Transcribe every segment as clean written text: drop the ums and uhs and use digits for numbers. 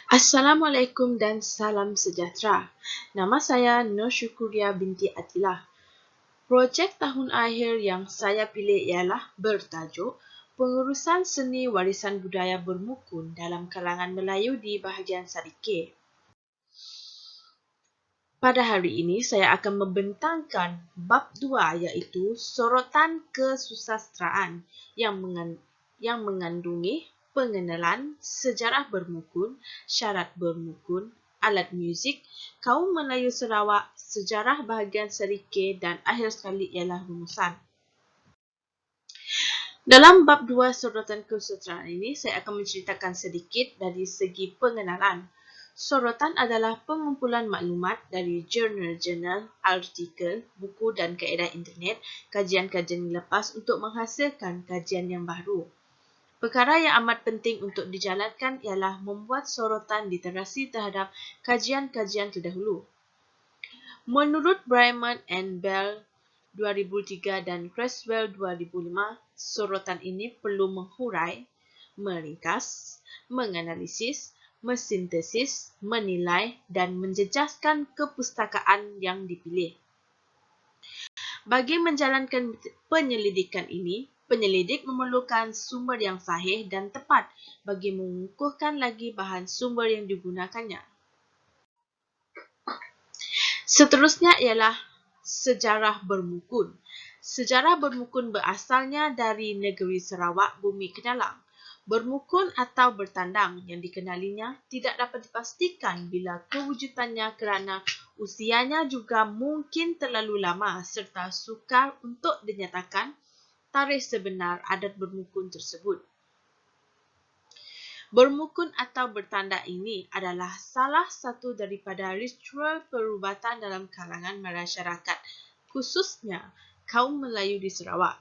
Assalamualaikum dan salam sejahtera. Nama saya Nur Syukuria binti Atilah. Projek tahun akhir yang saya pilih ialah bertajuk Pengurusan Seni Warisan Budaya Bermukun dalam kalangan Melayu di bahagian Sadike. Pada hari ini saya akan membentangkan bab 2 iaitu sorotan kesusastraan yang mengandungi pengenalan sejarah bermukun, syarat bermukun, alat muzik, kaum Melayu Sarawak, sejarah bahagian Sadike dan akhir sekali ialah rumusan. Dalam bab 2 sorotan kesusastraan ini, saya akan menceritakan sedikit dari segi pengenalan. Sorotan adalah pengumpulan maklumat dari jurnal-jurnal, artikel, buku dan kaedah internet, kajian-kajian lepas untuk menghasilkan kajian yang baru. Perkara yang amat penting untuk dijalankan ialah membuat sorotan literasi terhadap kajian-kajian terdahulu. Menurut Bryman and Bell 2003 dan Creswell 2005, sorotan ini perlu menghurai, meringkas, menganalisis, mensintesis, menilai dan menjejaskan kepustakaan yang dipilih. Bagi menjalankan penyelidikan ini, penyelidik memerlukan sumber yang sahih dan tepat bagi mengukuhkan lagi bahan sumber yang digunakannya. Seterusnya ialah sejarah bermukun. Sejarah bermukun berasalnya dari negeri Sarawak, Bumi Kenalang. Bermukun atau bertandang yang dikenalinya tidak dapat dipastikan bila kewujudannya kerana usianya juga mungkin terlalu lama serta sukar untuk dinyatakan tarikh sebenar adat bermukun tersebut. Bermukun atau bertanda ini adalah salah satu daripada ritual perubatan dalam kalangan masyarakat, khususnya kaum Melayu di Sarawak.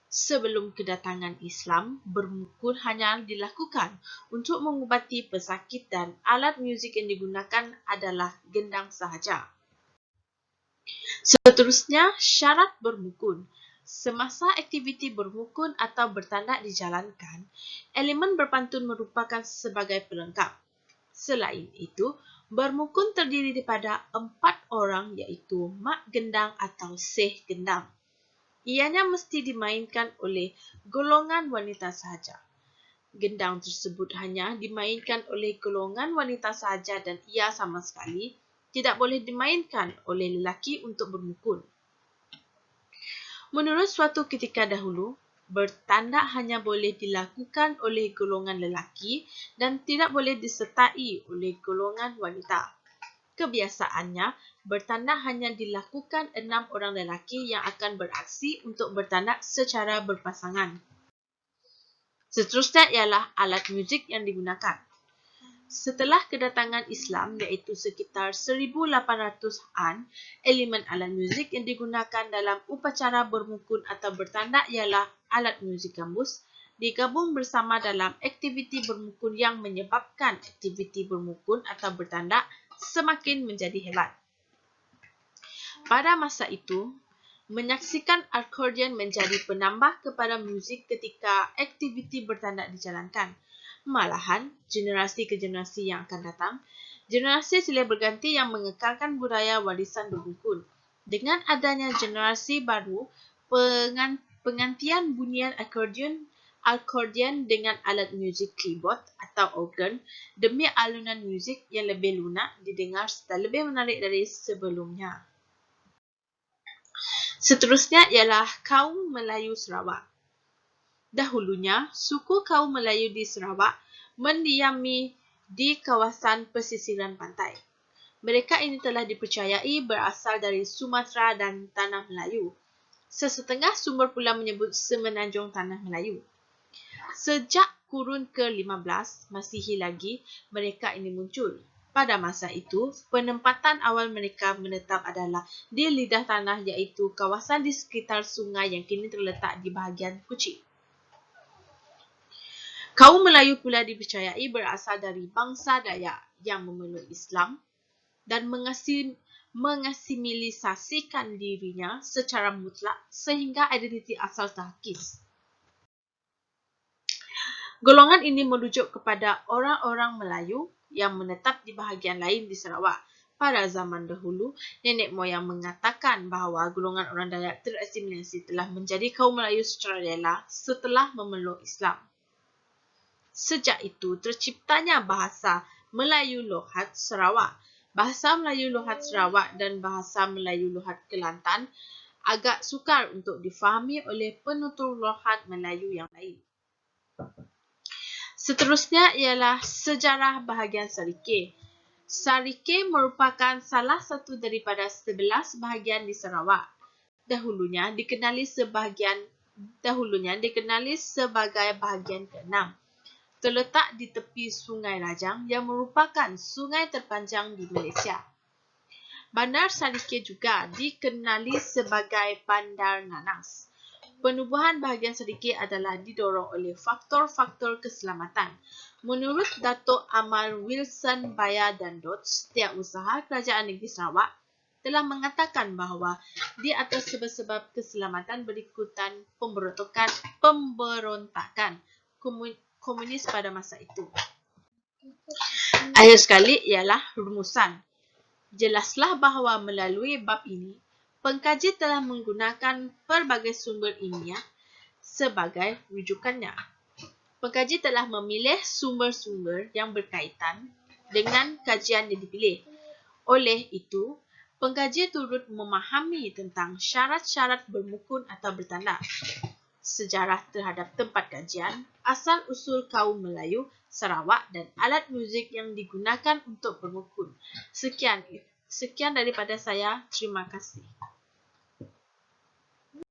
Sebelum kedatangan Islam, bermukun hanya dilakukan untuk mengubati pesakit dan alat muzik yang digunakan adalah gendang sahaja. Seterusnya, syarat bermukun. Semasa aktiviti bermukun atau bertanda dijalankan, elemen berpantun merupakan sebagai pelengkap. Selain itu, bermukun terdiri daripada 4 orang iaitu mak gendang atau seh gendang. Ianya mesti dimainkan oleh golongan wanita sahaja. Gendang tersebut hanya dimainkan oleh golongan wanita sahaja dan ia sama sekali tidak boleh dimainkan oleh lelaki untuk bermukun. Menurut suatu ketika dahulu, bertanda hanya boleh dilakukan oleh golongan lelaki dan tidak boleh disertai oleh golongan wanita. Kebiasaannya, bertanda hanya dilakukan 6 orang lelaki yang akan beraksi untuk bertanda secara berpasangan. Seterusnya ialah alat muzik yang digunakan. Setelah kedatangan Islam iaitu sekitar 1800-an, elemen alat muzik yang digunakan dalam upacara bermukun atau bertanda ialah alat muzik gambus, digabung bersama dalam aktiviti bermukun yang menyebabkan aktiviti bermukun atau bertanda semakin menjadi hebat. Pada masa itu, menyaksikan akordion menjadi penambah kepada muzik ketika aktiviti bertanda dijalankan. Malahan, generasi ke generasi yang akan datang, generasi silih berganti yang mengekalkan budaya warisan bermukun. Dengan adanya generasi baru, penggantian bunyian akordion dengan alat muzik keyboard atau organ demi alunan muzik yang lebih lunak didengar serta lebih menarik dari sebelumnya. Seterusnya ialah kaum Melayu Sarawak. Dahulunya, suku kaum Melayu di Sarawak mendiami di kawasan pesisiran pantai. Mereka ini telah dipercayai berasal dari Sumatera dan Tanah Melayu. Sesetengah sumber pula menyebut Semenanjung Tanah Melayu. Sejak kurun ke-15 Masihi lagi, mereka ini muncul. Pada masa itu, penempatan awal mereka menetap adalah di lidah tanah iaitu kawasan di sekitar sungai yang kini terletak di bahagian Kuching. Kaum Melayu pula dipercayai berasal dari bangsa Dayak yang memeluk Islam dan mengasimilisasikan dirinya secara mutlak sehingga identiti asal terhakis. Golongan ini merujuk kepada orang-orang Melayu yang menetap di bahagian lain di Sarawak. Pada zaman dahulu, nenek moyang mengatakan bahawa golongan orang Dayak terasimilasi telah menjadi kaum Melayu secara rela setelah memeluk Islam. Sejak itu, terciptanya bahasa Melayu Lohat Sarawak. Bahasa Melayu Lohat Sarawak dan bahasa Melayu Lohat Kelantan agak sukar untuk difahami oleh penutur Lohat Melayu yang lain. Seterusnya ialah sejarah bahagian Sarike. Sarike merupakan salah satu daripada 11 bahagian di Sarawak. Dahulunya dikenali sebagai bahagian ke-6. Terletak di tepi Sungai Rajang yang merupakan sungai terpanjang di Malaysia. Bandar Sarike juga dikenali sebagai Bandar Nanas. Penubuhan bahagian Sarike adalah didorong oleh faktor-faktor keselamatan. Menurut Datuk Amal Wilson Baya dan Dot, Setiausaha Kerajaan Negeri Sarawak, telah mengatakan bahawa di atas sebab-sebab keselamatan berikutan pemberontakan komunis pada masa itu. Akhir sekali ialah rumusan. Jelaslah bahawa melalui bab ini, pengkaji telah menggunakan pelbagai sumber ilmiah sebagai rujukannya. Pengkaji telah memilih sumber-sumber yang berkaitan dengan kajian yang dipilih. Oleh itu, pengkaji turut memahami tentang syarat-syarat bermukun atau bertanda, sejarah terhadap tempat kajian, asal-usul kaum Melayu Sarawak dan alat muzik yang digunakan untuk bermukun. Sekian daripada saya. Terima kasih.